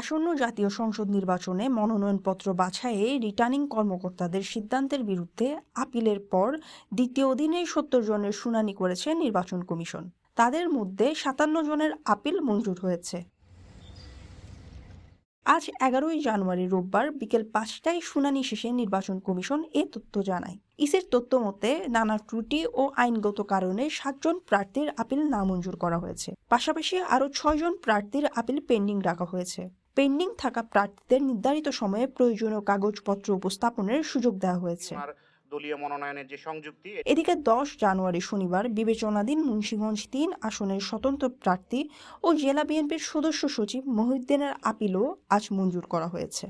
আসন্ন জাতীয় সংসদ নির্বাচনে মনোনয়নপত্র বাছাইয়ে রিটার্নিং কর্মকর্তাদের সিদ্ধান্তের বিরুদ্ধে আপিলের পর দ্বিতীয় দিনে ৭০ জনের শুনানি করেছে নির্বাচন কমিশন। তাদের মধ্যে ৫৭ জনের আপিল মঞ্জুর হয়েছে। আজ ১১ই জানুয়ারি রোববার বিকেল ৫টায় শুনানি শেষে নির্বাচন কমিশন এ তথ্য জানায়। ইসির তথ্য মতে নানা ত্রুটি ও আইনগত কারণে ৭ জন প্রার্থীর আপিল নামঞ্জুর করা হয়েছে। পাশাপাশি আরও ৬ জন প্রার্থীর আপিল পেন্ডিং রাখা হয়েছে। পেন্ডিং থাকা প্রার্থীদের নির্ধারিত সময়ে প্রয়োজনীয় কাগজপত্র উপস্থাপনের সুযোগ দেওয়া হয়েছে। দলীয় মনোনয়নের যে সংযুক্তি। এদিকে ১০ জানুয়ারি শনিবার বিবেচনাধীন মুন্সিগঞ্জ ৩ আসনের স্বতন্ত্র প্রার্থী ও জেলা বিএনপির সদস্য সচিব মহিউদ্দিনের আপিলও আজ মঞ্জুর করা হয়েছে।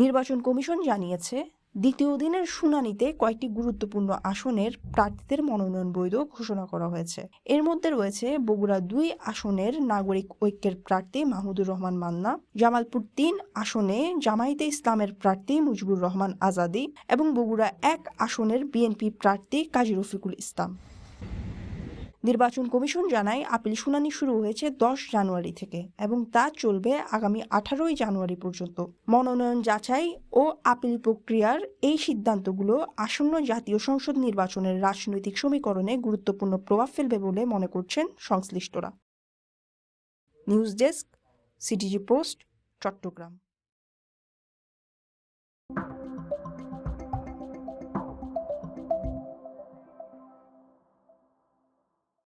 নির্বাচন কমিশন জানিয়েছে, দ্বিতীয় দিনের শুনানিতে কয়েকটি গুরুত্বপূর্ণ আসনের প্রার্থীদের মনোনয়ন বৈধ ঘোষণা করা হয়েছে। এর মধ্যে রয়েছে বগুড়া ২ আসনের নাগরিক ঐক্যের প্রার্থী মাহমুদুর রহমান মান্না, জামালপুর ৩ আসনে জামায়াতে ইসলামের প্রার্থী মুজিবুর রহমান আজাদী এবং বগুড়া ১ আসনের বিএনপি প্রার্থী কাজী রফিকুল ইসলাম। নির্বাচন কমিশন জানায়, আপিল শুনানি শুরু হয়েছে ১০ জানুয়ারি থেকে এবং তা চলবে আগামী ১৮ই জানুয়ারি পর্যন্ত। মনোনয়ন যাচাই ও আপিল প্রক্রিয়ার এই সিদ্ধান্তগুলো আসন্ন জাতীয় সংসদ নির্বাচনের রাজনৈতিক সমীকরণে গুরুত্বপূর্ণ প্রভাব ফেলবে বলে মনে করছেন সংশ্লিষ্টরা। News desk, CTG post, Chittagong.